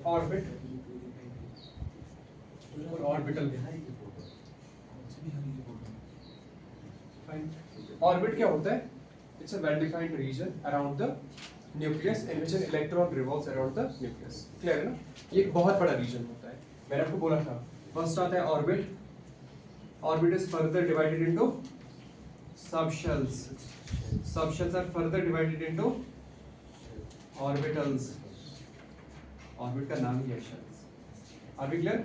Orbit और orbital. Orbit क्या होता है? It's a well defined region around the nucleus in which N electron revolves around the nucleus. Clear है ना? ये एक बहुत बड़ा रीजन होता है। मैंने आपको बोला था फर्स्ट आता है orbit. Orbit is further divided into subshells. Subshells are further divided into orbitals. Orbit का नाम ही है shells. Are we clear?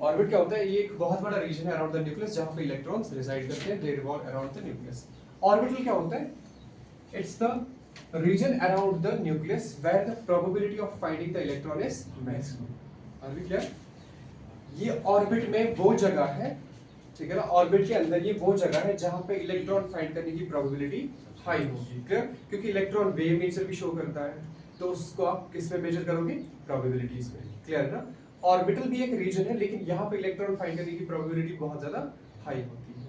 Orbit क्या होता है? ये एक बहुत बड़ा रीजन है अराउंड द न्यूक्लियस जहां पे इलेक्ट्रॉन्स रिसाइड करते हैं, they revolve around the nucleus. Orbital क्या होता है? It's the region around the nucleus where the probability of finding the electron is maximum. Are we clear? ये ऑर्बिट में वो जगह है, ठीक है ना, ऑर्बिट के अंदर ये वो जगह है जहां पे इलेक्ट्रॉन फाइंड करने की प्रोबेबिलिटी हाई होगी। क्लियर? क्योंकि इलेक्ट्रॉन वेव नेचर भी शो करता है, तो उसको आप किस में मेजर करोगे? प्रोबेबिलिटीज में। क्लियर है ना? ऑर्बिटल भी एक रीजन है, लेकिन यहाँ पे इलेक्ट्रॉन फाइंड करने की प्रोबेबिलिटी बहुत ज्यादा हाई होती है।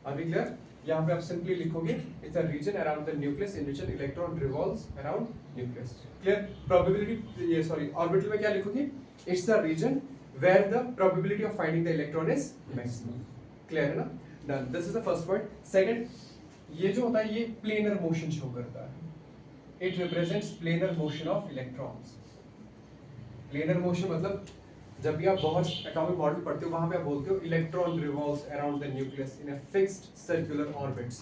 Are we clear? यहाँ पे आप सिंपली लिखोगे it's a region around the nucleus in which an electron revolves around nucleus. Clear? Probability ये सॉरी ऑर्बिटल में क्या लिखोगे? It's the region where the probability of finding the electron is maximum. Clear है ना? Done. This is the first point. Second, ये जो होता है ये प्लेनर मोशन शो करता है। It represents planar motion of electrons. Planar motion मतलब जब भी आप बहुत एटॉमिक मॉडल पढ़ते हो वहां पे आप बोलते हो electron revolves around the nucleus in a fixed circular orbits.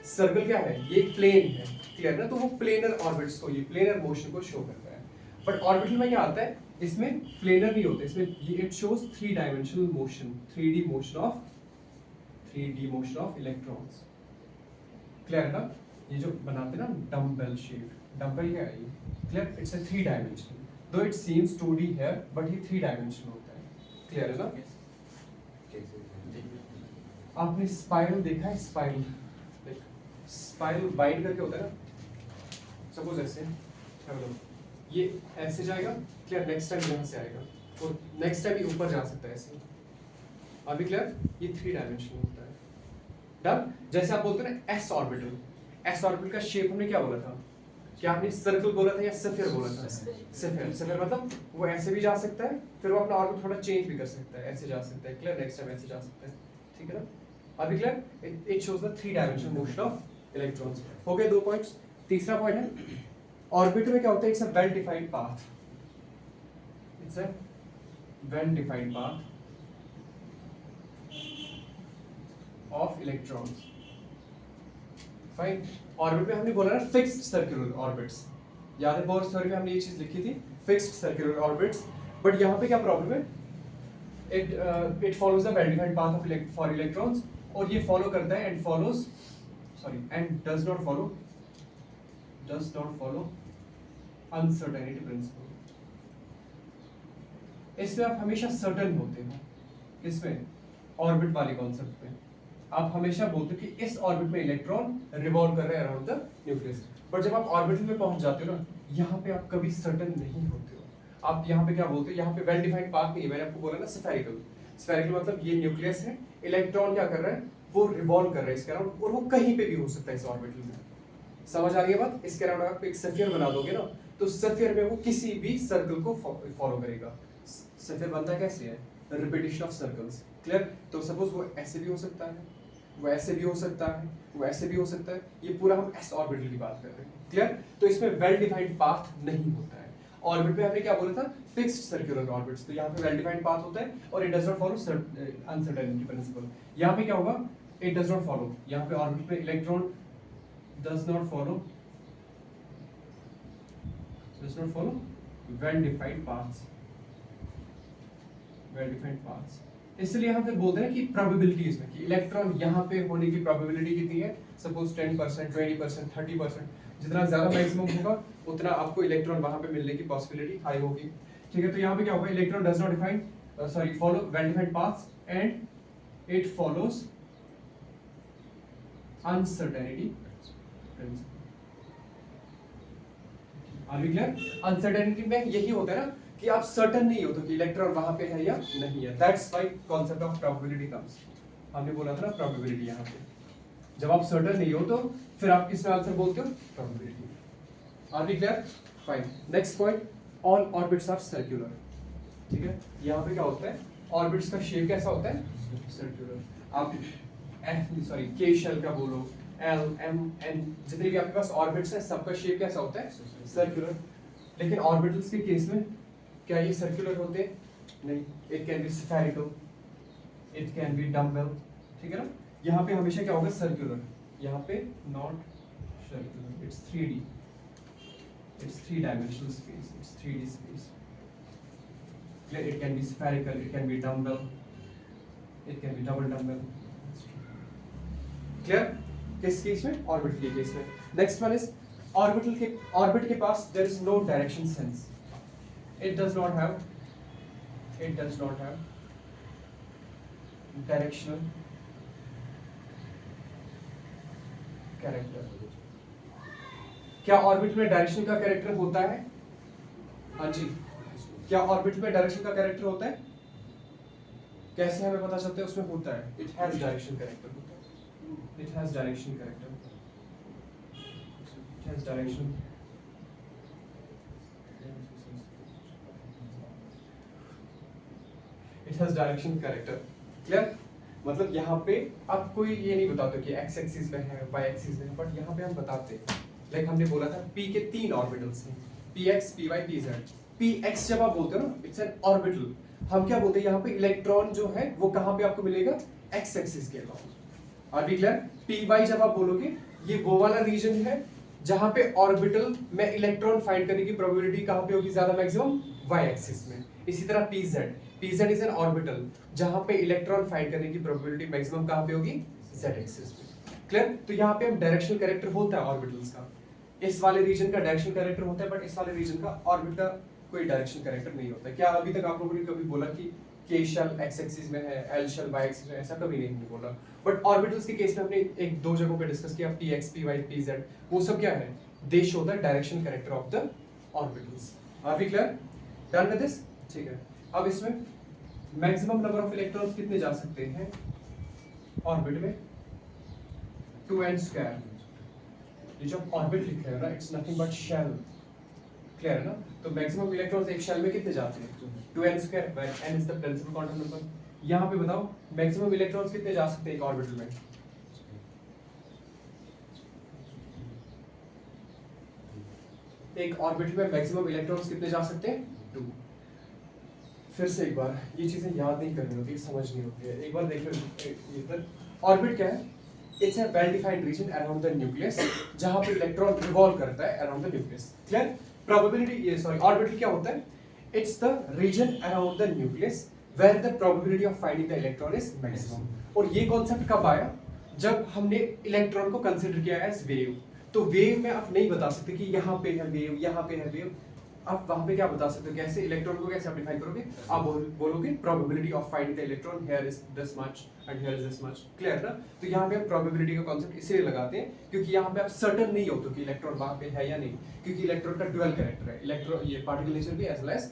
Circle क्या है? ये प्लेन है। क्लियर ना? तो वो प्लेनर ऑर्बिट्स को, ये प्लेनर मोशन को शो करता है। बट ऑर्बिटल में क्या आता है? इसमें प्लेनर नहीं होता, इसमें ये it shows 3 dimensional motion, 3D motion of electrons. Clear है ना? ये जो बनाते हैं ना डम्बल शेप, डम्बल क्या है ये? क्लियर? इट्स अ 3 डायमेंशनल, दो इट सीम्स 2D है बट ये 3 डायमेंशनल होता है। क्लियर है ना? आपने स्पाइरल देखा है? स्पाइरल, स्पाइरल बाइंड करके होता है ना, सपोज ऐसे ये ऐसे जाएगा। क्लियर? नेक्स्ट टाइम यहाँ से आएगा और नेक्स्ट टाइम ये ऊपर जा सकता है ऐसे। अभी क्लियर? ये 3 डायमेंशनल होता है। डन? जैसे आप बोलते हैं ना एस ऑर्बिटल, एस ऑर्बिटल का शेप हमने क्या बोला था? क्या आपने सर्कल बोला था या स्फीयर बोला था? स्फीयर। स्फीयर मतलब वो ऐसे भी जा सकता है, फिर वो अपना ऑर्बिट थोड़ा चेंज भी कर सकता है, ऐसे जा सकता है। क्लियर? नेक्स्ट टाइम ऐसे जा सकता है। ठीक है ना? अभी clear? It shows the 3 dimensional motion of electrons. हो गए 2 पॉइंट्स। तीसरा पॉइंट है ऑर्बिट में क्या होता है? It's a well defined path. It's a well defined path of electrons. Fine. Orbit में हमने बोला ना फिक्स्ड सर्कुलर ऑर्बिट्स। याद है बोर्स थ्योरी में हमने ये चीज लिखी थी, फिक्स्ड सर्कुलर ऑर्बिट्स। बट यहाँ पे क्या प्रॉब्लम है? It follows the well defined path of for electrons, और ये फॉलो करता है and does not follow uncertainty principal. इसमें आप हमेशा सर्टेन होते हो। इसमें ऑर्बिट वाले कॉन्सेप्ट में आप हमेशा बोलते हो कि इस ऑर्बिट में इलेक्ट्रॉन रिवॉल्व कर रहे हैं अराउंड द न्यूक्लियस। बट जब आप ऑर्बिटल में पहुंच जाते हो ना, यहाँ पे आप कभी सर्टेन नहीं होते हो। आप यहाँ पे क्या बोलते हो? यहाँ पे वेल डिफाइंड पाथ नहीं है। मैंने आपको बोला ना स्फेरिकल। स्फेरिकल मतलब ये न्यूक्लियस है, इलेक्ट्रॉन क्या कर रहा है? वो रिवॉल्व कर रहा है इसके अराउंड, और वो कहीं पे भी हो सकता है इस ऑर्बिटल में। समझ आ रही है बात? इसके अराउंड आप एक स्फीयर बना दोगे ना, तो स्फीयर में वो किसी भी सर्कल को फॉलो करेगा। स्फीयर बनता कैसे है? Repetition of circles. क्लियर? तो सपोज वो ऐसे भी हो सकता है, वो ऐसे भी हो सकता है, वो ऐसे भी हो सकता है। ये पूरा हम एस ऑर्बिटल की बात कर रहे हैं। क्लियर? तो इसमें वेल डिफाइंड पाथ नहीं होता है। ऑर्बिट में हमने क्या बोला था? Fixed circular orbits. तो यहाँ पे वेल डिफाइंड पाथ होता है और it does not follow uncertainty principal. यहाँ पे क्या होगा? इट डज नॉट फॉलो, यहाँ पे ऑर्बिट में electron does not follow well defined paths। इसलिए हम फिर बोलते हैं कि प्रोबेबिलिटी इसमें कि इलेक्ट्रॉन यहाँ पे होने की प्रोबेबिलिटी कितनी है? सपोज 10%, 20%, 30%। जितना ज्यादा मैक्सिमम होगा उतना आपको इलेक्ट्रॉन वहां पे मिलने की पॉसिबिलिटी हाई होगी। ठीक है? तो यहाँ पे क्या होगा? Electron does not follow well defined paths and it follows uncertainty principle. Uncertainty में यही होता है ना कि आप सर्टेन नहीं होते कि इलेक्ट्रॉन वहां पे है या नहीं है। That's why concept of probability comes. हमने बोला था ना प्रोबेबिलिटी। यहाँ पे जब आप सर्टेन नहीं हो तो फिर आप किसमें आंसर बोलते हो? Probability. Are we clear? Fine. Next point, all orbits are circular. ठीक है। यहाँ पे क्या होता है, ऑर्बिट्स का शेप कैसा होता है, सर्कुलर। आप सॉरी के शेल का बोलो, एल एम एन, जितने भी आपके पास ऑर्बिट्स हैं सबका शेप कैसा होता है, सर्कुलर। लेकिन ऑर्बिटल्स के केस में क्या ये सर्कुलर होते हैं, नहीं, it can B spherical, it can B dumbbell, ठीक है ना। यहाँ पे हमेशा क्या होगा, सर्कुलर, यहाँ पे not circular, it's 3D, it's 3 dimensional space, it's 3D space. It can be spherical, it can be dumbbell, it can be double dumbbell. Clear? किस केस में, ऑर्बिटल के केस में। नेक्स्ट वन इज ऑर्बिट के पास there is no direction sense, it does not have directional character. क्या orbit में direction का character होता है, हाँ जी, क्या ऑर्बिट में डायरेक्शन का कैरेक्टर होता है, कैसे हमें पता चलता है, उसमें होता है, इट हैज डायरेक्शन कैरेक्टर होता है, it has direction character, it has direction, it has direction character. Clear? मतलब यहाँ पे आप कोई ये नहीं बताते कि एक्स एक्सिस में है, वाई एक्सिस में है, बट यहाँ पे हम बताते हैं, लाइक हमने बोला था पी के 3 ऑर्बिटल्स हैं, P X, P Y, P Z. P X जब आप बोलते हो ना, इट्स एन ऑर्बिटल, हम क्या बोलते हैं यहाँ पे, इलेक्ट्रॉन जो है वो कहाँ पे आपको मिलेगा, एक्स एक्सिस के around. Are we clear? P Y जब आप बोलोगे, ये वो वाला रीजन है जहाँ पे ऑर्बिटल में इलेक्ट्रॉन फाइंड करने की प्रोबेबिलिटी कहाँ पे होगी ज्यादा, मैक्सिमम वाई एक्सिस में। इसी तरह P Z is an orbital जहाँ पे इलेक्ट्रॉन फाइंड करने की प्रोबेबिलिटी मैक्सिमम कहाँ पे होगी, जेड एक्सिस में। क्लियर? तो यहाँ पे हम डायरेक्शनल कैरेक्टर होता है ऑर्बिटल्स का, इस वाले रीजन का डायरेक्शन कैरेक्टर होता है, बट इस वाले रीजन का ऑर्बिट का कोई डायरेक्शन कैरेक्टर नहीं होता। क्या अभी तक आप लोगों ने कभी बोला कि के शेल एक्स एक्सिस में है, एल शेल वाई एक्सिस में, ऐसा कभी नहीं बोला। बट ऑर्बिटल्स के केस में हमने एक दो जगहों पे डिस्कस किया, P X, P Y, P Z, वो सब क्या है, they show the direction character of the orbitals. Are we clear? Done with this? ठीक है। अब इसमें मैक्सिमम नंबर ऑफ इलेक्ट्रॉन्स कितने जा सकते हैं ऑर्बिट में, 2n²। ये जो ऑर्बिट लिख रहे हो ना, it's nothing but shell, clear है ना। तो मैक्सिमम इलेक्ट्रॉन्स एक शेल में कितने जाते हैं, 2n², where n is the principal quantum number। यहाँ पे बताओ मैक्सिमम इलेक्ट्रॉन्स कितने जा सकते हैं एक ऑर्बिटल में, एक ऑर्बिटल में मैक्सिमम इलेक्ट्रॉन्स कितने जा सकते हैं, 2। फिर से एक बार, ये चीजें याद नहीं करनी होती, समझ नहीं होती है, एक बार देख लो इधर। ऑर्बिट क्या है, it's a well defined region around the nucleus जहां पे इलेक्ट्रॉन रिवॉल्व करता है around the nucleus. Clear? Probability, ये सॉरी, ऑर्बिटल क्या होता है, it's the region around the nucleus where the probability of finding the electron is maximum. और ये कॉन्सेप्ट कब आया, जब हमने इलेक्ट्रॉन को कंसीडर किया एज वेव। तो वेव में आप नहीं बता सकते कि यहाँ पे है वेव, यहाँ पे है वेव, आप वहां पे क्या बता सकते हो, कैसे इलेक्ट्रॉन को कैसे आप डिफाइन करोगे, आप बोलोगे probability of finding the electron here is this much and here is this much. Clear ना? तो यहाँ पे हम प्रोबेबिलिटी का कांसेप्ट इसलिए लगाते हैं क्योंकि यहाँ पे आप सर्टेन नहीं होते कि इलेक्ट्रॉन वहां पे है या नहीं, क्योंकि इलेक्ट्रॉन का ड्यूअल कैरेक्टर है, इलेक्ट्रॉन ये पार्टिकल नेचर भी एज वेल एज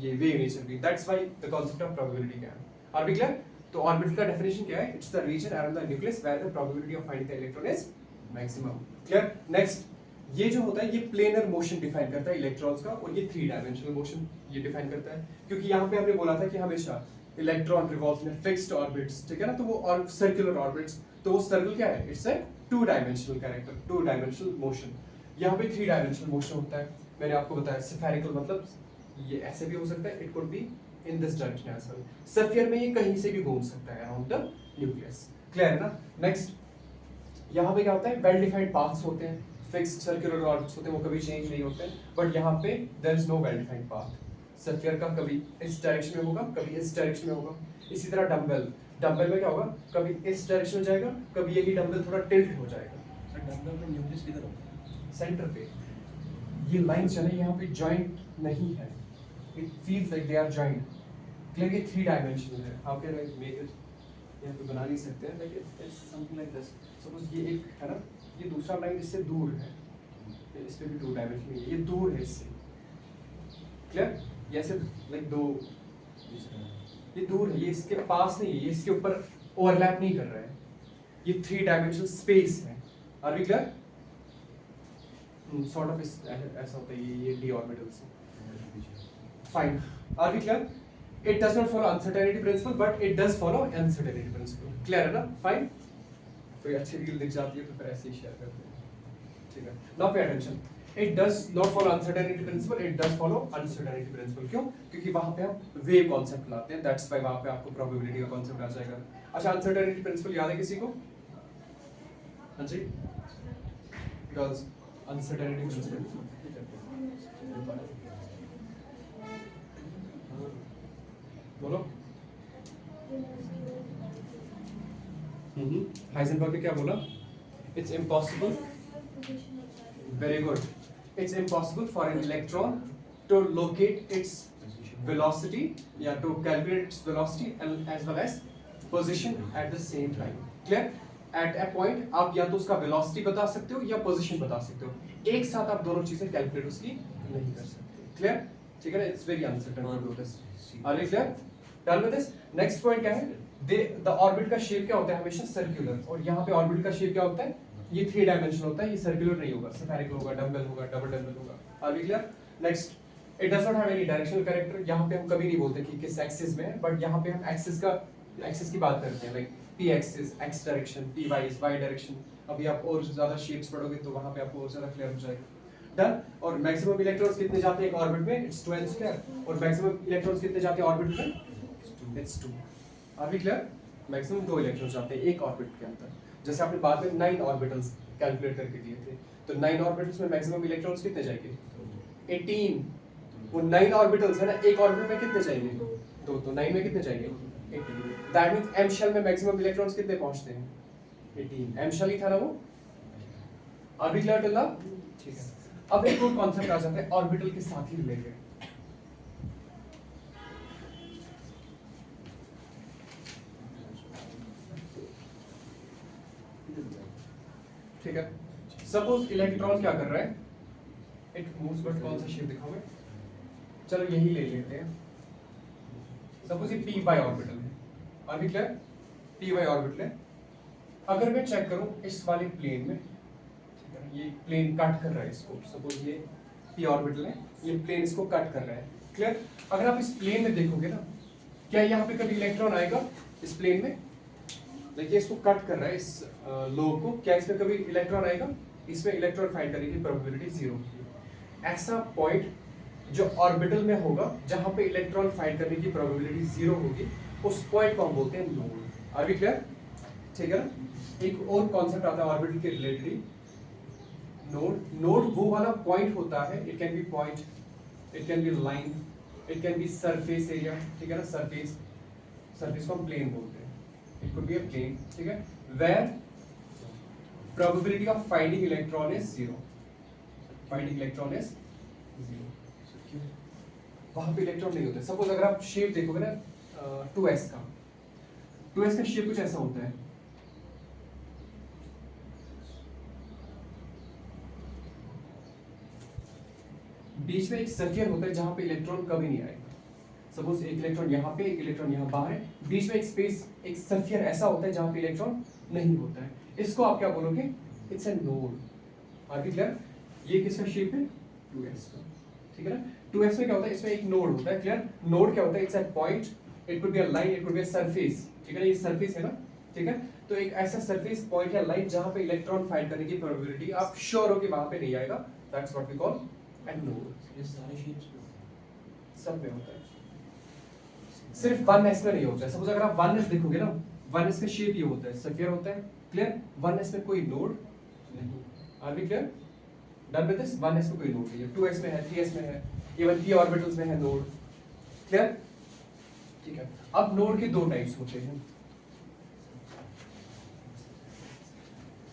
ये वेव नेचर भी, that's why the concept of probability क्या है। Are we clear? तो ऑर्बिटल का डेफिनेशन क्या है, it's the region around the nucleus where the probability of finding the electron is maximum. Clear? Next, ये जो होता है ये प्लेनर मोशन डिफाइन करता है इलेक्ट्रॉन्स का, और ये 3 डायमेंशनल मोशन ये डिफाइन करता है, क्योंकि यहाँ पे हमने बोला था कि हमेशा electron revolves in fixed orbits, ठीक है ना। तो वो और सर्कुलर ऑर्बिट्स, तो वो सर्कल क्या है, it's a 2 dimensional character, 2 dimensional motion. यहाँ पे 3 डायमेंशनल मोशन होता है, मैंने आपको बताया स्फेरिकल मतलब ये ऐसे भी हो सकता है, it could be in this direction as well. Sphere में ये कहीं से भी घूम सकता है अराउंड द न्यूक्लियस। क्लियर है ना? नेक्स्ट, यहाँ पे क्या होता है, वेल डिफाइंड पाथ्स होते हैं, फिक्स्ड सर्कुलर ऑर्बिट्स होते हैं, वो कभी चेंज नहीं होते हैं, बट यहाँ पे there is no well defined path. Sphere का कभी इस डायरेक्शन में होगा, कभी इस डायरेक्शन में होगा। इसी तरह डंबल में क्या होगा, कभी इस डायरेक्शन में जाएगा, कभी यही डंबल थोड़ा टिल्ट हो जाएगा। डंबल में न्यूक्लियस किधर होता है, सेंटर पे ये लाइन चले, यहाँ पे जॉइंट नहीं है, it feels like they are joint. Clear? ये 3 डायमेंशनल है, how can I make it, यहाँ पे बना नहीं सकते हैं, like it's something like this. Suppose ये एक है ना, ये दूसरा लाइन इससे दूर है, इस पे भी 2 डायमेंशन है, ये दूर है इससे। क्लियर? ये ऐसे लाइक 2, ये दूर है, ये इसके पास नहीं है, ये इसके ऊपर ओवरलैप नहीं कर रहा है, ये 3 डायमेंशनल स्पेस है। Are we clear? Sort of ऐसा होता है ये डी ऑर्बिटल से। Fine, are we clear? It does not follow uncertainty principle but it does follow uncertainty principle. Clear है ना? फाइन। कोई अच्छी रील दिख जाती है तो फिर ऐसे ही शेयर करते हैं, ठीक है? Now pay attention, it does not follow uncertainty principal, it does follow uncertainty principal. क्यों? क्योंकि वहां पे हम वेव कॉन्सेप्ट लाते हैं, दैट्स व्हाई वहां पे आपको प्रोबेबिलिटी का कॉन्सेप्ट आ जाएगा। अच्छा, अनसर्टेनिटी प्रिंसिपल याद है किसी को? हाँ जी गर्ल्स, अनसर्टेनिटी प्रिंसिपल बोलो। हाइजेनबर्ग ने क्या बोला? It's impossible, very good, it's impossible for an electron to locate its velocity या to calculate its velocity as well as position at the same time. Clear? At a point आप या तो उसका velocity बता सकते हो या position बता सकते हो, एक साथ आप दोनों चीजें calculate उसकी नहीं कर सकते। Clear? ठीक है ना? It's very uncertain to do this. Are we clear? Done with this? Next point क्या है? The orbit का shape क्या होता है? हमेशा circular, और यहाँ पे orbit का shape क्या होता है? ये 3 dimensional होता है, ये circular नहीं होगा, spherical होगा, dumbbell होगा, double dumbbell होगा। Are we clear? Next, it does not have any directional character. यहाँ पे हम कभी नहीं बोलते कि किस एक्सिस में है, बट यहाँ पे हम एक्सिस की बात करते हैं, like P axis X direction, P Y Y direction. अभी आप और ज्यादा शेप्स पढ़ोगे तो वहाँ पे आपको और ज्यादा क्लियर हो जाएगा। डन। और मैक्सिमम इलेक्ट्रॉन्स कितने जाते हैं एक ऑर्बिट में? It's 2n²। और मैक्सिमम इलेक्ट्रॉन्स कितने जाते हैं ऑर्बिट में? It's 2। Are we clear? Maximum 2 electrons जाते हैं एक ऑर्बिट के अंदर। जैसे आपने बाद में 9 ऑर्बिटल्स कैलकुलेट करके दिए थे, तो 9 ऑर्बिटल्स में मैक्सिमम इलेक्ट्रॉन्स कितने जाएंगे? 18। वो 9 ऑर्बिटल्स है ना, एक ऑर्बिट में कितने चाहिए? 2, तो 9 में कितने चाहिए? 18। दैट मींस m शेल में मैक्सिमम इलेक्ट्रॉन्स कितने पहुंचते हैं? 18। m शेल ही था ना वो। Are we clear till now? ठीक है। अब एक और कांसेप्ट आ जाता है ऑर्बिटल के साथ ही रिलेटेड। ठीक है, सपोज इलेक्ट्रॉन क्या कर रहा है? इट मूव्स, बट कौन सा शेप दिखाओगे? चलो यही ले लेते हैं। सपोज ये पी वाई ऑर्बिटल है, are we clear? P Y orbital है। अगर मैं चेक करूं इस वाले प्लेन में, ठीक है, ये प्लेन कट कर रहा है इसको, सपोज ये पी ऑर्बिटल है, ये प्लेन इसको कट कर रहा है। क्लियर? अगर आप इस प्लेन में देखोगे ना, क्या यहाँ पे कभी इलेक्ट्रॉन आएगा इस प्लेन में? देखिए इसको कट कर रहा है, इस लोब को, क्या इसमें कभी इलेक्ट्रॉन आएगा? इसमें इलेक्ट्रॉन फाइंड करने की प्रोबेबिलिटी 0 होगी। ऐसा पॉइंट जो ऑर्बिटल में होगा जहां पे इलेक्ट्रॉन फाइंड करने की प्रोबेबिलिटी 0 होगी, उस पॉइंट को हम बोलते हैं नोड। Are we clear? ठीक है ना? एक और कॉन्सेप्ट आता है ऑर्बिटल के रिलेटेड, नोड। नोड वो वाला पॉइंट होता है, it can be point, it can be line, it can be surface area, ठीक है ना? सरफेस को हम प्लेन बोलते हैं, it could be a plane, ठीक है, where probability of finding electron is 0। Finding electron is 0। वहां पे इलेक्ट्रॉन नहीं होते। सपोज अगर आप शेप देखोगे ना 2s का, 2s का शेप कुछ ऐसा होता है, बीच में एक सर्किल होता है जहां पे इलेक्ट्रॉन कभी नहीं आएगा। सपोज एक इलेक्ट्रॉन यहाँ पे, एक इलेक्ट्रॉन यहाँ बाहर है, बीच में एक स्पेस, एक सर्किल ऐसा होता है जहां पे इलेक्ट्रॉन नहीं होता है। इसको आप क्या बोलोगे? It's a node. Are we clear? ये किसका शेप है? 2s का, ठीक है ना? 2s में क्या होता है? इसमें एक नोड होता है। क्लियर? नोड क्या होता है? It's a point, it could be a line, it could be a surface, ठीक है ना? ये सरफेस है ना, ठीक है? तो एक ऐसा सरफेस पॉइंट या लाइन जहां पे इलेक्ट्रॉन फाइंड करने की प्रोबेबिलिटी आप श्योर हो कि वहां पे नहीं आएगा, that's what we call a node. ये सारे शेप्स सब में होता है, सिर्फ 1s में नहीं होता है। सपोज अगर आप 1s देखोगे ना, 1s का शेप ये होता है, सर्कुलर होता है। क्लियर? 1s में कोई नोड नहीं। Are we clear? Done with this? 1s में कोई नोड नहीं है, 2s में है, 3s में है, इवन p ऑर्बिटल्स में है नोड। क्लियर? ठीक है। अब नोड के 2 टाइप्स होते हैं।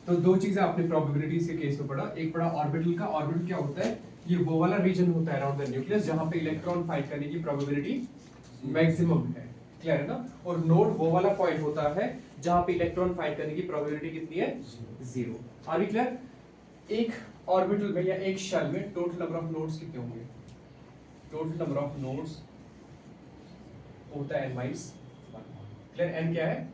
तो 2 चीजें आपने प्रोबेबिलिटीज के केस में पढ़ा। एक पढ़ा ऑर्बिटल का। ऑर्बिटल क्या होता है? ये वो वाला रीजन होता है अराउंड द न्यूक्लियस जहां पे इलेक्ट्रॉन फाइंड करने की प्रोबेबिलिटी मैक्सिमम है। क्लियर है ना? और नोड वो वाला पॉइंट होता है जहां पे इलेक्ट्रॉन फाइंड करने की प्रोबेबिलिटी कितनी है? 0। Are we clear? एक ऑर्बिटल में या एक शेल में टोटल नंबर ऑफ नोड्स कितने होंगे? टोटल नंबर ऑफ नोड्स होता है n-1। क्लियर? n क्या है?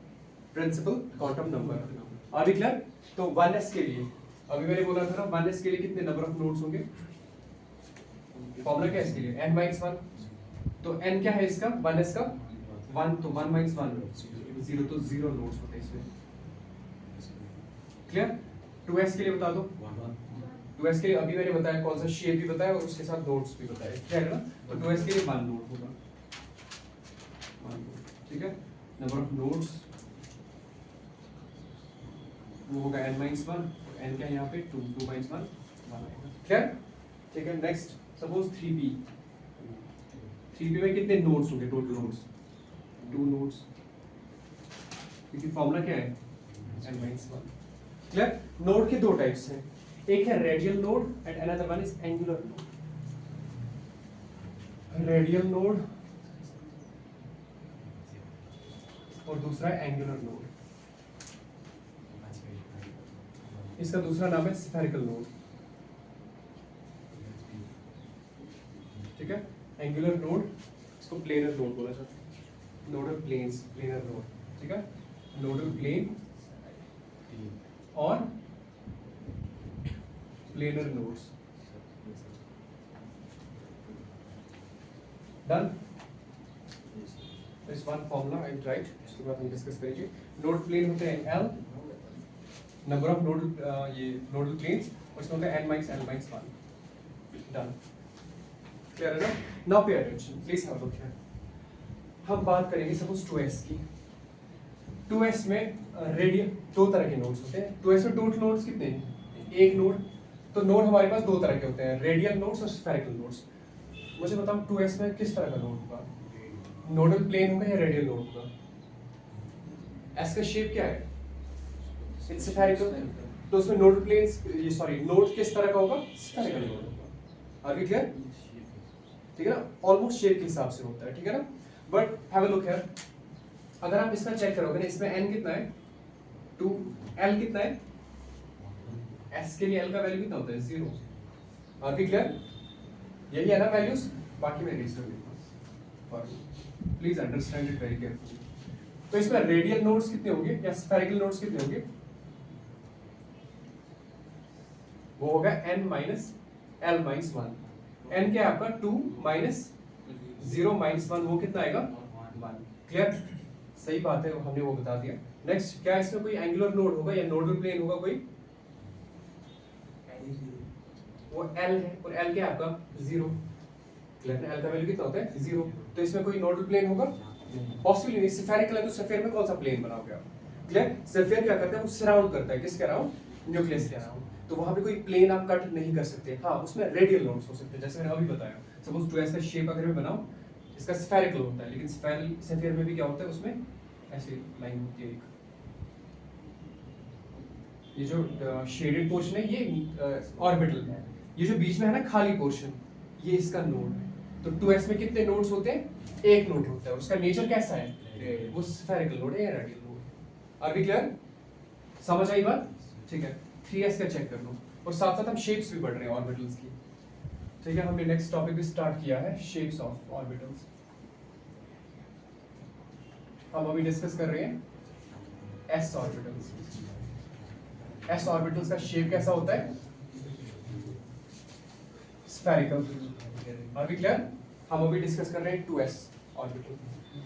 Principal quantum number. Are we clear? तो 1s के लिए, अभी मैंने बोला था ना 1s के लिए कितने नंबर ऑफ नोड्स होंगे? फॉर्मूला क्या है इसके लिए? n-1। तो n क्या है इसका 1s का 1, तो 1 माइनस 1 0, तो 0 नोड्स होते हैं इसमें। क्लियर? 2s के लिए बता दो। 2s के लिए अभी मैंने बताया कौन सा शेप भी बताया और उसके साथ नोड्स भी बताया, क्या है ना? तो 2s के लिए 1 नोड होगा, 1 नोड, ठीक है। नंबर ऑफ नोड्स वो होगा n माइनस 1, और n क्या है यहाँ पे 2, 2 माइनस 1 1 आएगा। क्लियर? ठीक है। नेक्स्ट सपोज 3p, 3p में कितने नोड्स होंगे? टोटल नोड्स 2 नोड्स, क्योंकि फॉर्मूला क्या है n माइनस 1। क्लियर? नोड के दो टाइप्स हैं, एक है radial node and another one is angular node. Radial node और दूसरा है एंगुलर नोड। इसका दूसरा नाम है स्फेरिकल नोड, ठीक है। एंगुलर नोड इसको प्लेनर नोड बोला जाता है, नोडल प्लेन्स, प्लेनर नोड, ठीक है। नोडल प्लेन और प्लेनर नोड्स। डन? इस वन फॉर्मूला आई राइट, इसके बाद हम डिस्कस करेंगे। नोड प्लेन होते हैं L, नंबर ऑफ नोडल ये नोडल प्लेन्स, और इसमें होता है n minus l minus 1। Done? Clear है ना? Now pay attention, please have a look here. हम बात करेंगे सपोज 2s की। 2s में रेडियल दो तरह के नोड्स होते हैं। 2s में टोटल नोड्स कितने हैं? एक नोड। तो नोड हमारे पास दो तरह के होते हैं, रेडियल नोड्स और स्फेरिकल नोड्स। मुझे बताओ 2s में किस तरह का नोड होगा? नोडल प्लेन होगा या रेडियल नोड होगा? s का शेप क्या है? इट्स स्फेरिकल, तो उसमें नोडल प्लेन्स ये सॉरी नोड किस तरह का होगा? स्फेरिकल नोड होगा। Are we clear? ठीक है ना? ऑलमोस्ट शेप के हिसाब से होता है, ठीक है ना? But have a look here, अगर आप इसमें चेक करोगे ना, इसमें n कितना है 2, l कितना है? s के लिए l का वैल्यू कितना होता है? 0। Are we clear? यही है ना वैल्यूज, बाकी मैं रीजन देता हूं, please understand it very carefully. तो इसमें रेडियल नोड्स कितने होंगे या स्फेरिकल नोड्स कितने होंगे? वो होगा n minus l minus 1। n क्या है आपका 2 माइनस 0 माइनस 1, वो कितना आएगा 1। क्लियर? सही बात है, हमने वो बता दिया। नेक्स्ट, क्या इसमें कोई एंगुलर नोड होगा या नोडल प्लेन होगा कोई? वो l है, और l क्या है आपका 0। क्लियर? l का वैल्यू कितना होता है 0, तो इसमें कोई नोडल प्लेन होगा? पॉसिबल नहीं। स्फेरिकल है तो स्फीयर में कौन सा प्लेन बनाओगे आप? क्लियर? स्फीयर क्या करता है? वो सराउंड करता है, किसके अराउंड? न्यूक्लियस के अराउंड। तो वहां पे कोई प्लेन आप कट नहीं कर सकते। हाँ, उसमें रेडियल नोड्स हो सकते हैं, जैसे मैंने अभी बताया। सपोज 2s का शेप अगर मैं बनाऊं, इसका स्फेरिकल होता है, लेकिन स्फीयर में भी क्या होता है? उसमें ऐसी लाइन होती है एक। ये जो शेडेड पोर्शन है ये ऑर्बिटल है, ये जो बीच में है ना खाली पोर्शन, ये इसका नोड है। तो 2s में कितने नोड्स होते हैं? एक नोड होता है, उसका नेचर कैसा है? वो स्फेरिकल नोड है या radial node. Are we clear? समझ आई बात? ठीक है। 3s का चेक कर लो, और साथ साथ हम शेप्स भी पढ़ रहे हैं ऑर्बिटल्स की। ठीक है, हमने नेक्स्ट टॉपिक भी स्टार्ट किया है, शेप्स ऑफ ऑर्बिटल्स। हम अभी डिस्कस कर रहे हैं s ऑर्बिटल्स। s ऑर्बिटल्स का शेप कैसा होता है? स्फेरिकल। Are we clear? हम अभी डिस्कस कर रहे हैं 2s ऑर्बिटल।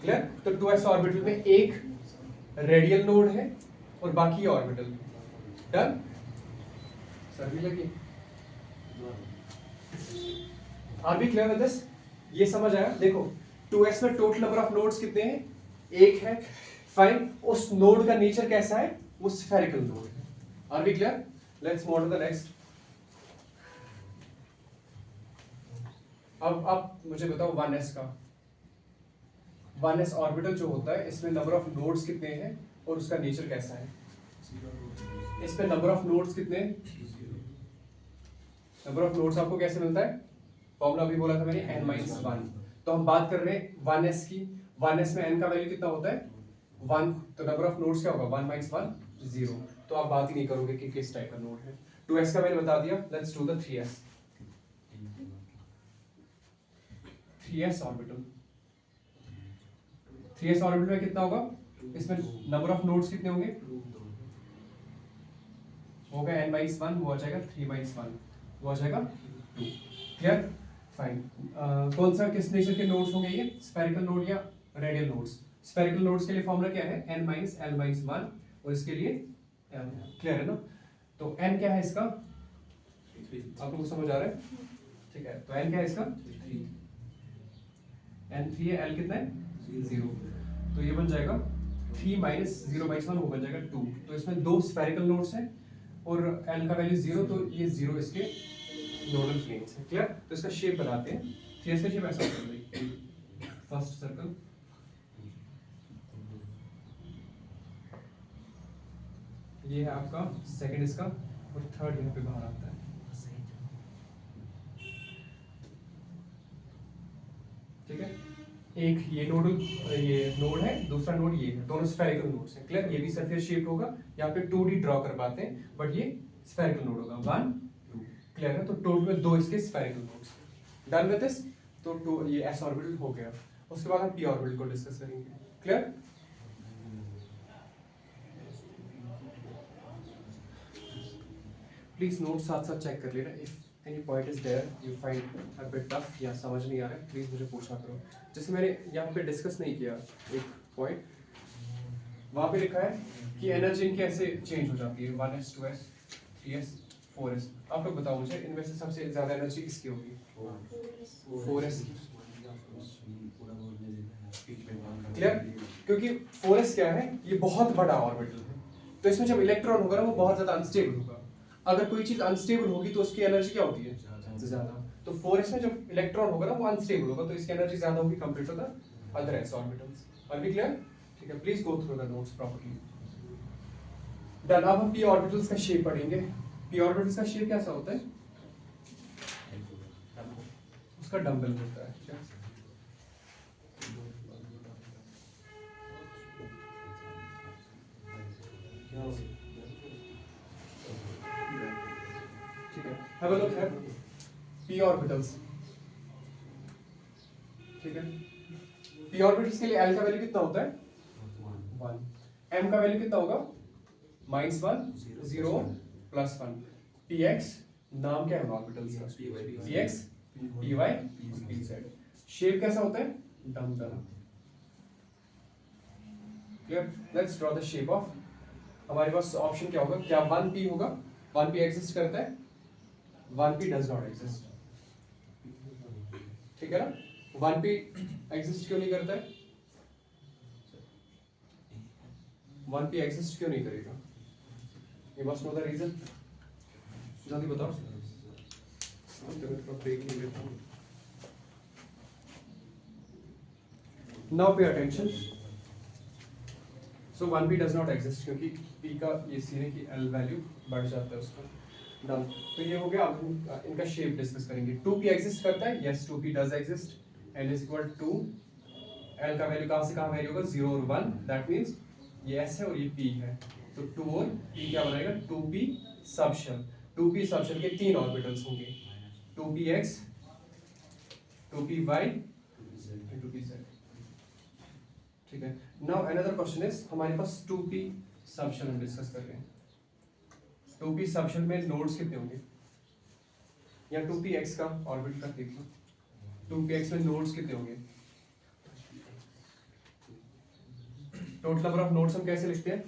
क्लियर? तो 2s ऑर्बिटल में एक रेडियल नोड है और बाकी ऑर्बिटल। डन? सर भी लगी? Are we clear with this? ये समझ आया? देखो 2s में टोटल नंबर ऑफ नोड्स कितने हैं? एक है। फाइन, उस नोड का नेचर कैसा है? वो स्फेरिकल नोड है। Are we clear? Let's move to the next. अब आप मुझे बताओ 1s का। 1s ऑर्बिटल जो होता है, इसमें नंबर ऑफ नोड्स कितने हैं और उसका नेचर कैसा है? इसमें नंबर ऑफ नोड्स कितने हैं? नंबर ऑफ नोड्स आपको कैसे मिलता है? फॉर्मूला अभी बोला था मैंने, n माइनस 1। तो हम बात कर रहे हैं 1s की। 1s में n का वैल्यू कितना होता है? 1। तो नंबर ऑफ नोड्स क्या होगा? 1 माइनस 1 0। तो आप बात ही नहीं करोगे कि किस टाइप का नोड है। 2s का मैंने बता दिया। Let's do the 3s। 3s orbital. 3s orbital में कितना होगा? इसमें नंबर ऑफ नोड्स कितने होंगे? होगा n माइनस 1, वो आ जाएगा 3 माइनस 1, वो आ जाएगा 2। क्लियर? फाइन। कौन सा किस नेचर के नोड्स होंगे ये, स्फेरिकल नोड या रेडियल नोड्स? स्फेरिकल नोड्स के लिए फॉर्मूला क्या है, n माइनस l माइनस 1, और इसके लिए l। क्लियर है ना? तो n क्या है इसका, आप लोगों को समझ आ रहा है? ठीक है, तो n क्या है इसका, n 3 है, l कितना है, 0। तो ये बन जाएगा 3 माइनस 0 माइनस 1, वो बन जाएगा 2। तो इसमें दो स्फेरिकल नोड्स हैं और l का वैल्यू 0, तो ये 0 इसके नोडल प्लेन्स है। क्लियर? तो इसका शेप बनाते हैं। तो इसका शेप ऐसा होता है, फर्स्ट सर्कल, ये है आपका सेकंड इसका, और थर्ड यहाँ पे बाहर आता है। ठीक है, एक ये नोड है, दूसरा नोड ये है, दोनों स्फेरिकल नोड्स हैं। क्लियर? ये भी सरफेस शेप होगा, यहाँ पे 2D ड्रॉ कर पाते हैं, बट ये स्फेरिकल नोड होगा 1 2। क्लियर है? तो टोटल में दो इसके spherical nodes. Done with this? तो ये s ऑर्बिटल हो गया। उसके बाद हम p ऑर्बिटल को डिस्कस करेंगे। क्लियर? प्लीज नोट साथ साथ चेक कर लेना, if any point is there you find a bit tough या समझ नहीं आ रहा है, प्लीज मुझे पूछा करो। जैसे मैंने यहाँ पे डिस्कस नहीं किया एक पॉइंट, वहाँ पे लिखा है कि एनर्जी इनकी ऐसे चेंज हो जाती है, 1s 2s 3s 4s। आप लोग बताओ मुझे, इनमें से सबसे ज्यादा एनर्जी किसकी होगी? 4s की। क्लियर? क्योंकि 4s क्या है, ये बहुत बड़ा ऑर्बिटल है, तो इसमें जब इलेक्ट्रॉन होगा ना वो बहुत ज्यादा अनस्टेबल होगा। अगर कोई चीज अनस्टेबल होगी तो उसकी एनर्जी क्या होती है, ज्यादा। तो 4s में जब इलेक्ट्रॉन होगा ना वो अनस्टेबल होगा, तो इसकी एनर्जी ज्यादा होगी compare to the other s orbitals. Are we clear? ठीक है, please go through the notes properly. Done. अब हम p ऑर्बिटल्स का शेप पढ़ेंगे। p ऑर्बिटल्स का शेप कैसा होता है, उसका डंबल होता है। ठीक है, ठीक है, have a look here, p orbitals. ठीक है, p ऑर्बिटल्स के लिए l का वैल्यू कितना होता है, 1। m का वैल्यू कितना होगा, -1 0 +1। px नाम क्या है ऑर्बिटल्स का, px py pz। शेप कैसा होता है, dumbbell. Clear? Let's draw the shape of, हमारे पास ऑप्शन क्या होगा, क्या 1p होगा, 1p एग्जिस्ट करता है, 1p डज नॉट एग्जिस्ट। ठीक है ना? 1p एग्जिस्ट क्यों नहीं करता है, 1p एग्जिस्ट क्यों नहीं करेगा, you must know the reason. जल्दी बताओ, ब्रेक ले लेता हूं। Now pay attention. So 1p does not exist क्योंकि p का ये सीन है कि l वैल्यू बढ़ जाता है उसका। डन। तो ये हो गया। अब हम इनका शेप डिस्कस करेंगे। 2p एग्जिस्ट करता है, yes 2p does exist, n is equal to l का वैल्यू कहां से कहां वेरी होगा, 0 और 1, दैट मींस ये s है और ये p है, तो 2 और p क्या बनाएगा, 2p सबशेल। 2p सबशेल के 3 ऑर्बिटल्स होंगे, 2px 2py 2pz। ठीक है, नाउ अनदर क्वेश्चन इज, हमारे पास 2p सबशेल हम डिस्कस कर रहे हैं। 2p सबशेल में नोड्स कितने होंगे, या 2px का ऑर्बिट का देख लो, 2px में नोड्स कितने होंगे। टोटल नंबर ऑफ नोड्स हम कैसे लिखते हैं,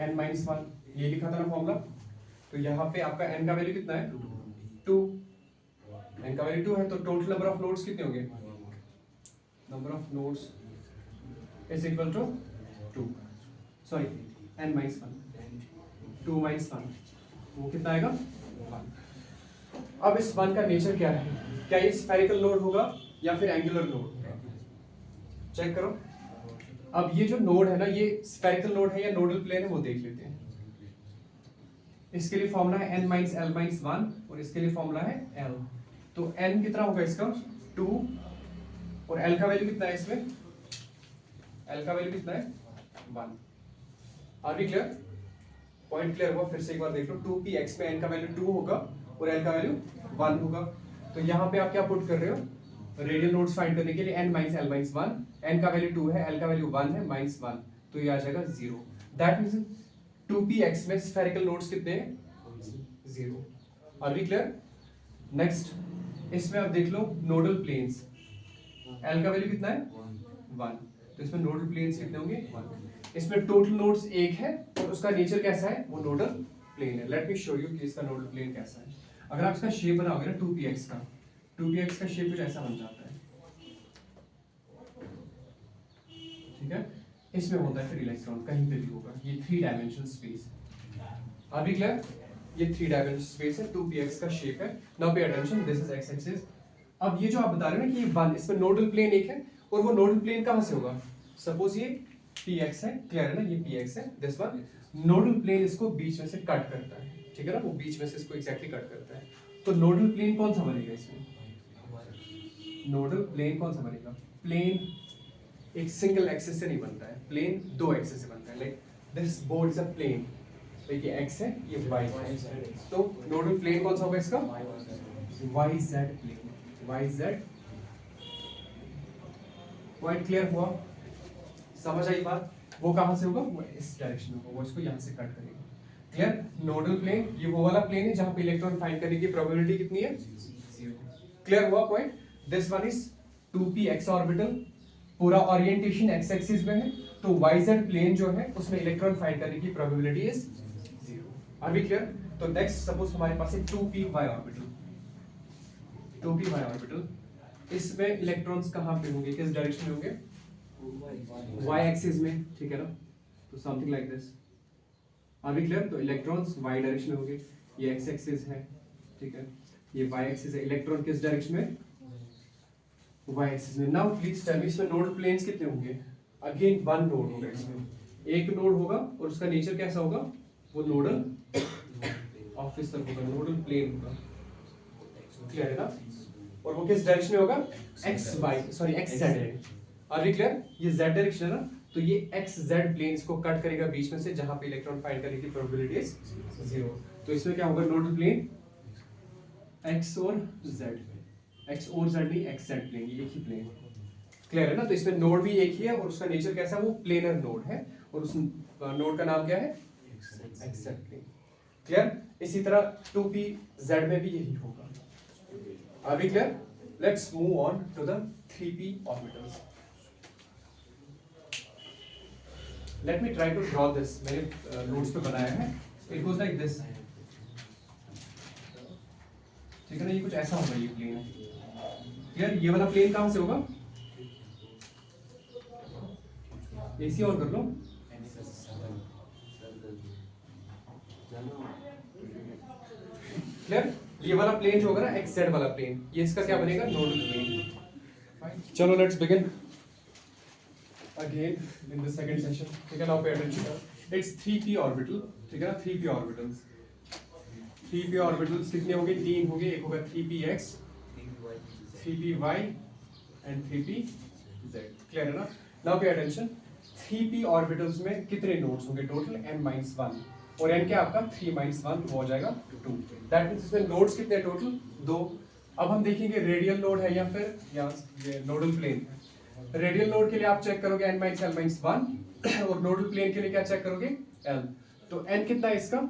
n-1, ये लिखा था ना फॉर्मूला। तो यहाँ पे आपका n का वैल्यू कितना है, 2, n का वैल्यू 2 है, तो टोटल नंबर ऑफ नोड्स कितने होंगे, number of nodes is equal to 2, sorry n-1, 2-1, वो कितना आएगा, 1। अब इस 1 का नेचर क्या है, क्या ये स्फेरिकल नोड होगा या फिर एंगुलर नोड, चेक करो। अब ये जो नोड है ना, ये स्फेरिकल नोड है या नोडल प्लेन है, वो देख लेते हैं। इसके लिए फॉर्मूला है n-l-1 और इसके लिए फॉर्मूला है l। तो n कितना होगा इसका, 2, और l का वैल्यू कितना है इसमें, l का वैल्यू कितना है, 1। Are we clear? Point clear हुआ? फिर से एक बार देख लो, 2px में n का वैल्यू 2 होगा और l का वैल्यू 1 होगा। तो यहाँ पे आप क्या पुट कर रहे हो, रेडियल नोड्स फाइंड करने के लिए n-l-1, n का वैल्यू 2 है, l का वैल्यू 1 है, -1, तो ये आ जाएगा 0। दैट मींस 2px में स्फेरिकल नोड्स कितने हैं, 0। Are we clear? नेक्स्ट इसमें आप देख लो नोडल प्लेन्स, एल का वैल्यू कितना है 1, तो इसमें नोडल प्लेन्स कितने होंगे 1। इसमें टोटल नोड्स 1 है और उसका नेचर कैसा है, वो नोडल प्लेन है। लेट मी शो यू कि इसका नोडल प्लेन कैसा है। अगर आप इसका शेप बनाओगे ना 2px का, 2px का शेप कुछ ऐसा बन जाता है, ठीक है। इसमें होता है फिर इलेक्ट्रॉन कहीं पे भी होगा, ये 3 dimension space. Are we clear? ये 3 डायमेंशन स्पेस है, 2px का शेप है। Now pay attention, this is x axis. अब ये जो आप बता रहे हो ना कि ये 1, इसमें नोडल प्लेन एक है, और वो नोडल प्लेन कहां से होगा, सपोज ये px है, क्लियर है ना, ये px है, दिस वन नोडल प्लेन इसको बीच में से कट करता है, ठीक है ना, वो बीच में से इसको एग्जैक्टली कट करता है। तो नोडल प्लेन कौन सा बनेगा इसमें, नोडल प्लेन कौन सा बनेगा, प्लेन एक सिंगल एक्सिस से नहीं बनता है, प्लेन 2 एक्सिस से बनता है। Like this board is a plane, like ये x है, ये y है, तो नोडल प्लेन कौन सा होगा इसका, yz plane, yz। Point clear हुआ, समझ आई बात? वो कहां से होगा, वो इस डायरेक्शन में होगा, वो इसको यहां से कट करेगा। क्लियर? नोडल प्लेन ये वो वाला प्लेन है जहां पे इलेक्ट्रॉन फाइंड करने की प्रोबेबिलिटी कितनी है, 0। क्लियर हुआ point? This one is 2px orbital, पूरा ओरिएंटेशन x एक्सिस में है, तो yz प्लेन जो है उसमें इलेक्ट्रॉन फाइंड करने की probability is 0। Are we clear? तो नेक्स्ट सपोज हमारे पास है 2py ऑर्बिटल, 2py ऑर्बिटल, इसमें इलेक्ट्रॉन्स कहां पे होंगे, किस डायरेक्शन में होंगे, y एक्सिस में, ठीक है ना, तो something like this. Are we clear? तो इलेक्ट्रॉन्स y डायरेक्शन में होंगे, ये x एक्सिस है, ठीक है, ये y एक्सिस है, इलेक्ट्रॉन किस डायरेक्शन में, y एक्सिस में। नाउ प्लीज टेल मी इसमें नोड प्लेन्स कितने होंगे, अगेन 1 नोड होगा इसमें, एक नोड होगा और उसका नेचर कैसा होगा, वो नोडल ऑफिसर होगा, नोडल प्लेन होगा, क्लियर है ना, और वो किस डायरेक्शन में होगा, xz है। Are we clear? ये z डायरेक्शन है ना, तो ये xz प्लेन इसको कट करेगा बीच में से जहां पे इलेक्ट्रॉन फाइंड करने की प्रोबेबिलिटी इज 0। तो इसमें क्या होगा, नोडल प्लेन x और z, x और z नहीं, xz प्लेन, ये एक ही प्लेन, क्लियर है ना। तो इसमें नोड भी एक ही है और उसका नेचर कैसा है, वो प्लेनर नोड है, और उस नोड का नाम क्या है, xz प्लेन। क्लियर? इसी तरह 2pz में भी यही होगा। Are we clear? Let's move on to the 3p orbitals. Let me try to draw this, मैंने नोट्स पे बनाया है, इट गोज लाइक दिस, ठीक है ना, ये कुछ ऐसा होगा, ये प्लेन है, क्लियर? ये वाला प्लेन कहां से होगा, एसी ऑन कर लो, क्लियर? ये वाला प्लेन जो होगा ना, xz वाला प्लेन, ये इसका क्या बनेगा, नोडल प्लेन। चलो let's begin again in the second session, ठीक है। now pay attention, it's 3p orbital, ठीक है ना, 3p orbitals, 3p orbitals कितने होंगे, 3 होंगे, एक होगा 3px, 3py and 3pz, clear है ना। now pay attention, 3p orbitals में कितने नोड्स होंगे, टोटल n-1, और n क्या आपका 3-1 हो जाएगा 2, दैट मींस इसमें नोड्स कितने हैं, टोटल 2। अब हम देखेंगे रेडियल नोड है या फिर ये नोडल प्लेन। रेडियल नोड के लिए आप चेक करोगे n-l-1 और नोडल प्लेन के लिए क्या चेक करोगे, l। तो n कितना है इसका,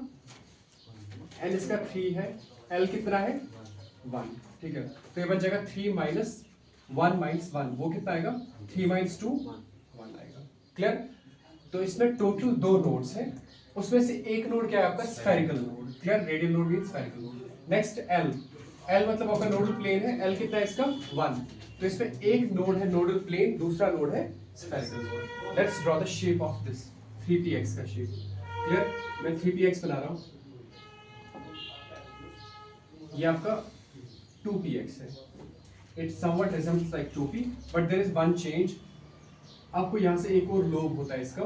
n इसका 3 है, l कितना है 1, ठीक है। तो ये बन जाएगा 3-1-1, वो कितना आएगा, 3-2 1 आएगा, क्लियर? तो इसमें टोटल 2 नोड्स हैं, उसमें से एक नोड क्या है आपका, spherical node, clear? Radial node means spherical node. Next l मतलब आपका नोडल प्लेन है, l कितना है इसका 1, तो इसमें एक नोड है नोडल प्लेन, दूसरा नोड है spherical node. Let's draw the shape of this 3px का शेप, क्लियर? मैं 3px बना रहा हूं, ये आपका 2px है, it somewhat resembles like 2p but there is one change, आपको यहां से एक और लोब होता है इसका,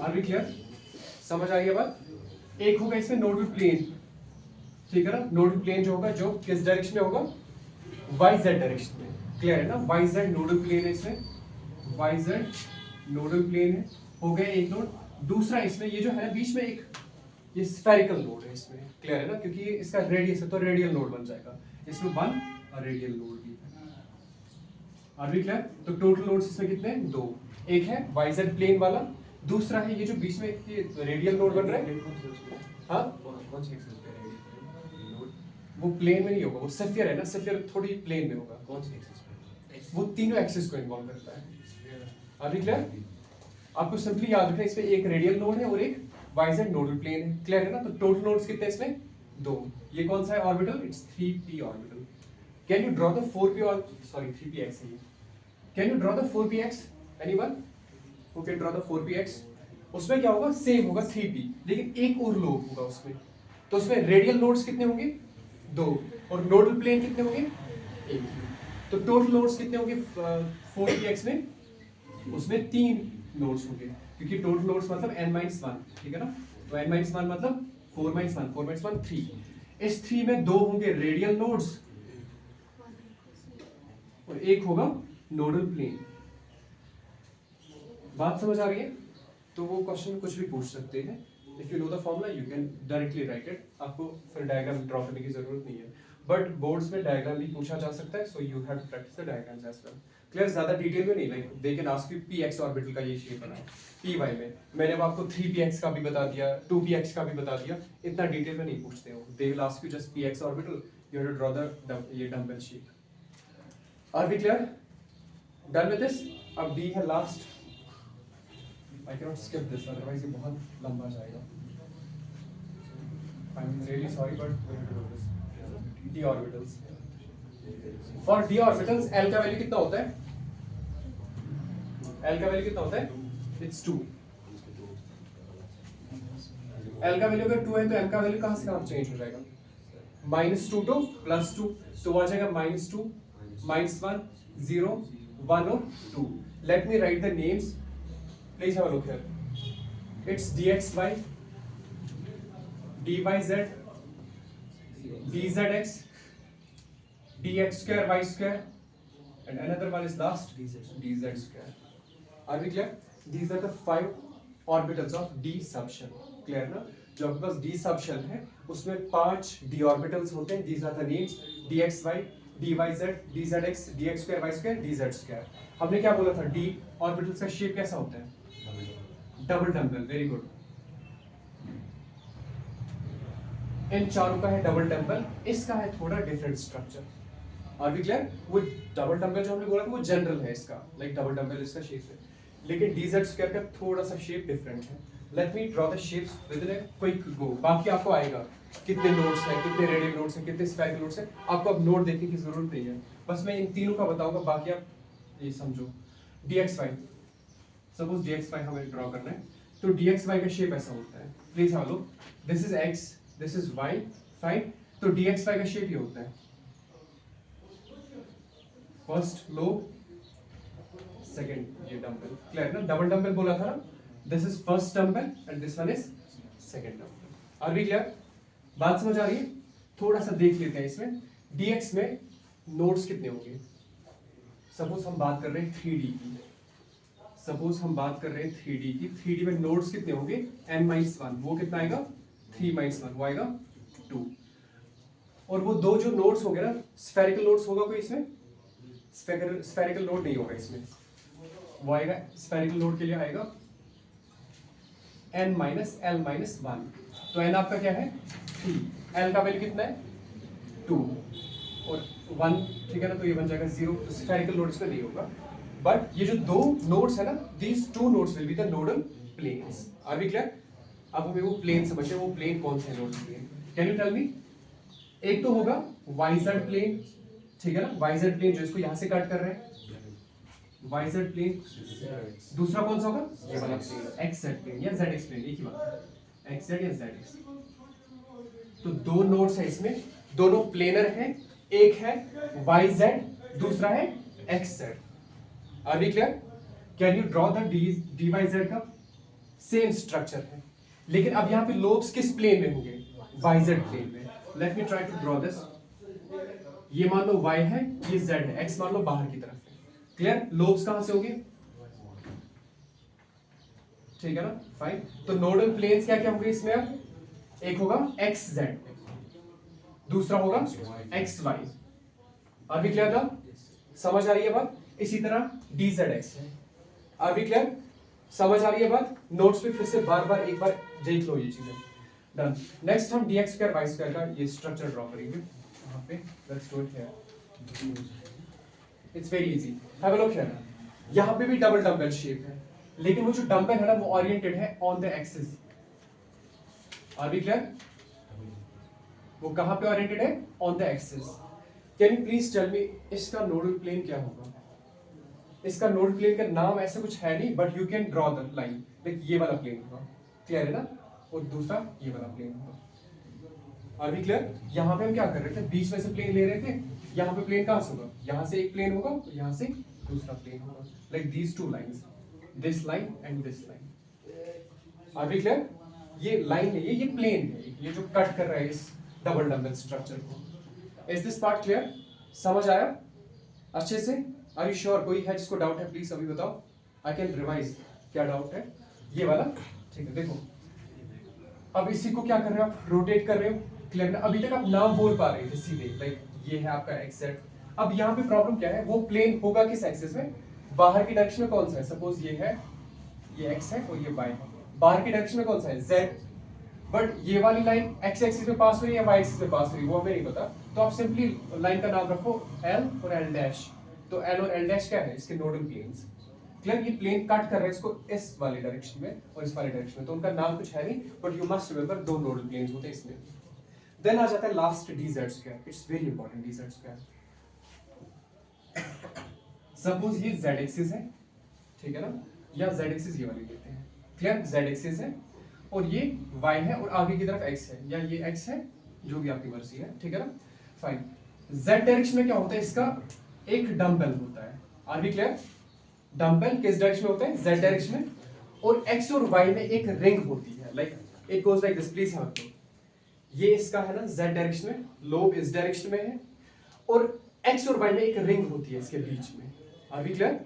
आर वी क्लियर? समझ आ गई बात? एक होगा इसमें नोडल प्लेन, ठीक है ना, नोडल प्लेन जो होगा जो किस डायरेक्शन में होगा, yz डायरेक्शन में, क्लियर है ना, yz नोडल प्लेन है, इसमें yz नोडल प्लेन है, हो गया एक नोड। दूसरा इसमें ये जो है ना बीच में एक ये स्फेरिकल नोड है इसमें, क्लियर है ना, क्योंकि ये इसका रेडियस है तो रेडियल नोड बन जाएगा, इसमें 1 और रेडियल नोड भी है। Are we clear? तो टोटल नोड्स इसमें कितने हैं? 2। एक है वाईजेड प्लेन वाला, दूसरा है ये जो बीच में ये रेडियल नोड बन रहा है। हाँ, कौन सी एक्सिस पे रेडियल नोड? वो प्लेन में नहीं होगा, वो सेफियर है ना, सेफियर थोड़ी प्लेन में होगा। कौन सी एक्सिस पे? वो तीनों एक्सिस को इन्वॉल्व करता है। Are we clear? आपको सिंपली याद रखना इसमें एक रेडियल नोड है और एक वाईजेड नोडल प्लेन है, क्लियर है ना। तो टोटल नोड्स कितने इसमें? 2। ये कौन सा है orbital? It's 3p orbital. Can you draw the 4p और सॉरी 3px है। Can you draw the 4px? Anyone who can draw the 4px? उसमें क्या होगा? सेम होगा 3p, लेकिन एक और लोब होगा उसमें। तो उसमें रेडियल नोड्स कितने होंगे? 2, और नोडल प्लेन कितने होंगे? 1। तो टोटल नोड्स कितने होंगे 4px में? उसमें 3 नोड्स होंगे, क्योंकि टोटल नोड्स मतलब n-1, ठीक है ना। तो n-1 मतलब 4-1, 4-1 3। इस 3 में 2 होंगे रेडियल नोड्स और एक होगा नोडल प्लेन। बात समझ आ रही है? तो वो क्वेश्चन कुछ भी पूछ सकते हैं। If you know the formula you can directly right it, आपको फिर डायग्राम ड्रॉ करने की जरूरत नहीं है, बट बोर्ड्स में डायग्राम भी पूछा जा सकता है, so you have to practice the diagrams as well. Clear? ज्यादा डिटेल में नहीं, like they can ask you px orbital का ये शेप बना है, py में मैंने अब आपको 3px का भी बता दिया, 2px का भी बता दिया, इतना डिटेल में नहीं पूछते हो। They will ask you just px orbital, you have to draw the ये dumbbell shape. Are we clear? Done with this? अब d है last. I cannot skip this, otherwise ये बहुत लंबा जाएगा। I'm really sorry, but we have to do this. D orbitals. For d orbitals, L का value कितना होता है? L का वैल्यू कितना होता है? It's 2. L का वैल्यू अगर 2 है तो M का वैल्यू कहाँ से कहाँ चेंज हो जाएगा? -2 to +2, तो आ जाएगा -2, -1, 0, 1 और 2. Let me write the names. Please have a look here. It's dxy, dyz, dzx, dx square y square, and another one is last dz square. Are we clear? These are the 5 orbitals of d subshell. Clear ना? जो आपके पास d subshell है उसमें 5 d orbitals होते हैं. These are the names dxy, dyz, dzx, dx square y square, dz square. हमने क्या बोला था? d orbitals का शेप कैसा होता है? Double temple. Very good. इन चारों का है डबल टेम्पल, इसका है थोड़ा different structure. Are we clear? वो डबल टेम्पल जो हमने बोला था वो जनरल है इसका, लाइक डबल टेम्पल इसका शेप है, लेकिन डीजेड स्क्वायर का थोड़ा सा शेप डिफरेंट है। Let me draw the shapes with in a quick go. बाकी आपको आएगा कितने नोड्स हैं, कितने रेडियल नोड्स हैं, कितने स्फेरिकल नोड्स हैं, आपको अब नोड देखने की जरूरत नहीं है, बस मैं इन तीनों का बताऊंगा, बाकी आप ये समझो। dxy, सपोज dxy हमें ड्रॉ करना है, तो dxy का शेप ऐसा होता है। Please have a look, this is x, this is y, fine. तो dxy का शेप ये होता है, फर्स्ट लो, सेकंड ये डंबल। क्लियर ना? डबल डंबल बोला था ना, this is first dumbbell and this one is second dumbbell. Are we clear? बात समझ आ रही है? थोड़ा सा देख लेते हैं इसमें dx में नोड्स कितने होंगे। सपोज हम बात कर रहे हैं 3D की, सपोज हम बात कर रहे हैं 3D की, 3D में नोड्स कितने होंगे? n-1, वो कितना आएगा? 3-1, वो आएगा 2। और वो दो जो नोड्स होंगे ना, स्फेरिकल नोड्स होगा कोई इसमें? स्फेरिकल नोड नहीं होगा इसमें, वो आएगा स्फेरिकल नोड के लिए आएगा n-l-1। तो n आपका क्या है? 3, l का वैल्यू कितना है? 2 और 1, ठीक है ना, तो ये बन जाएगा 0। तो स्फेरिकल नोड इसमें नहीं होगा, बट ये जो दो नोड्स है ना, these two nodes will be the nodal planes. Are we clear? अब हमें वो प्लेन समझते हैं, वो प्लेन कौन से nodal plane? Can you tell me? एक तो होगा वाईजेड प्लेन, ठीक है ना, वाईजेड प्लेन जो इसको यहां से कट कर रहे हैं, वाईजेड प्लेन। दूसरा कौन सा होगा? ये वाला प्लेन, एक्सजेड प्लेन या जेडएक्स प्लेन, एक ही बात है, एक्सजेड या जेडएक्स। तो दो नोड्स है इसमें, दोनों प्लेनर हैं, एक है वाईजेड, दूसरा है x z. Are we clear? Can you draw the d y z का? सेम स्ट्रक्चर है, लेकिन अब यहाँ पे लोब्स किस प्लेन में होंगे? वाईजेड प्लेन में। Let me try to draw this. ये मान लो y है, ये z है, x मान लो बाहर की तरफ है। क्लियर? लोब्स कहां से होंगे? ठीक है ना, फाइन। तो नोडल प्लेन्स क्या क्या होंगे इसमें? अब एक होगा एक्स जेड, दूसरा होगा X Y. Are we clear था? समझ आ रही है बात? इसी तरह डी जेड एक्स है। Are we clear? समझ आ रही है बात? नोट्स पे फिर से बार बार एक बार देख लो ये चीजें। डन। नेक्स्ट हम D X square Y square का ये स्ट्रक्चर ड्रॉ करेंगे यहाँ पे। Let's do it here. It's very easy. Have a look here. यहाँ पे भी डबल डंबल शेप है, लेकिन वो जो डंबल है ना वो ओरिएंटेड है on the axis. Are we clear? वो कहां पे ओरिएंटेड है? On the axis. Can you please tell me इसका नोडल प्लेन क्या होगा? इसका नोडल प्लेन का नाम ऐसा कुछ है नहीं, but you can draw the line. Like ये वाला प्लेन होगा, क्लियर है ना? और दूसरा ये वाला प्लेन होगा। Are we clear? यहाँ पे हम क्या कर रहे थे? बीच में से प्लेन ले रहे थे। यहाँ पे प्लेन कहां से होगा? यहाँ से एक प्लेन होगा, यहाँ से दूसरा प्लेन होगा। Like these two lines, this line and this line. Are we clear? ये लाइन है, ये प्लेन है, ये जो कट कर रहा है इस डबल डंबल स्ट्रक्चर को। Is this part clear? समझ आया अच्छे से? Are you sure? कोई है जिसको डाउट है प्लीज अभी बताओ। I can revise. क्या डाउट है? ये वाला ठीक है। देखो अब इसी को क्या कर रहे हो आप? रोटेट कर रहे हो। क्लियर ना? अभी तक आप नाम बोल पा रहे थे सीधे, लाइक ये है आपका एक्स जेड। अब यहाँ पे प्रॉब्लम क्या है? वो प्लेन होगा किस एक्सिस में? बाहर की डायरेक्शन में कौन सा है? सपोज ये है, ये एक्स है और ये वाई है। बाहर की डायरेक्शन में कौन सा है? जेड। बट ये वाली लाइन एक्स एक्सिस में पास हो रही है या वाई एक्सिस में पास हो रही है वो हमें नहीं पता। तो आप सिंपली लाइन का नाम रखो एल और एल डैश। तो एल और एल डैश क्या है? इसके नोडल प्लेन्स। क्लियर? ये प्लेन कट कर रहे हैं इसको इस वाली डायरेक्शन में और इस वाली डायरेक्शन में, तो उनका नाम कुछ है नहीं, बट यू मस्ट रिमेंबर दो नोडल प्लेन्स होते हैं इसमें। देन आ जाता है last D Z square. It's very important D Z square. Suppose ये जेड एक्सिस है, ठीक है ना? या जेड एक्सिस ये वाली लेते हैं। क्लियर? जेड एक्सिस है और ये y है और आगे की तरफ x है, या ये x है, जो भी आपकी मर्जी है, ठीक है ना? फाइन। z डायरेक्शन में क्या होता है? इसका एक डंबल होता है। Are we clear? डंबल किस डायरेक्शन में होता है? z डायरेक्शन में। और x और y में एक रिंग होती है, like it goes like this. Please हाँ, ये इसका है ना z डायरेक्शन में, लोब इस डायरेक्शन में है, और x और y में एक रिंग होती है इसके बीच में। Are we clear?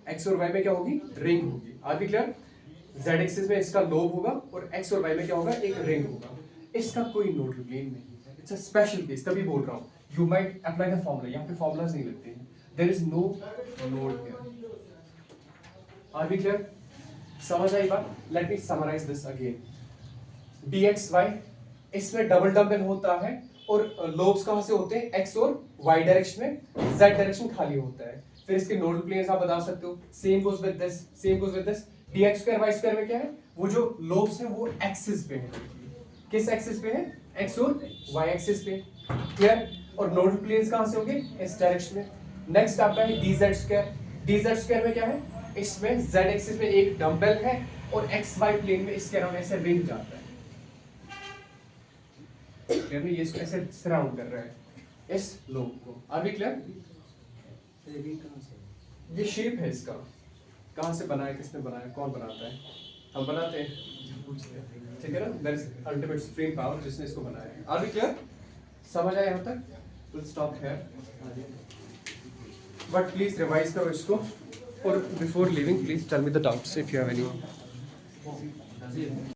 x और y में क्या होगी? रिंग होगी। Are we clear? z axis में इसका लोब होगा और x और y में क्या होगा? एक रिंग होगा। इसका कोई नोडल प्लेन नहीं है। इट्स अ स्पेशल केस, तभी बोल रहा हूं you might apply the formula. यहां पे फॉर्मूलाज नहीं लगते हैं। There is no node here. Are we clear? समझ आई बात? Let me summarise this again. dxy इसमें डबल डंबल होता है और लोब्स कहां से होते हैं? x और y डायरेक्शन में, z डायरेक्शन खाली होता है। फिर इसके नोडल प्लेन्स आप बता सकते हो। Same goes with this, same goes with this. dx square y square में क्या है? वो जो लोब्स है वो एक्सिस पे है। किस एक्सिस पे है? x और y एक्सिस पे। क्लियर? और नोडल प्लेन्स कहां से होंगे? इस डायरेक्शन में। नेक्स्ट आपका है dz स्क्वायर। dz स्क्वायर में क्या है? इसमें z एक्सिस में एक डंबल है और xy प्लेन में इसके अराउंड ऐसे रिंग जाता है। क्लियर? ये इसको ऐसे सराउंड कर रहा है इस लोब को। Are we clear? ये शेप है इसका। कहां से बनाया? किसने बनाया? कौन बनाता है? हम बनाते हैं, ठीक है ना? There is ultimate supreme power जिसने इसको बनाया है। Are we clear? समझ आया यहां तक? Will stop here, but please revise करो इसको। और before leaving please tell me the doubts if you have any.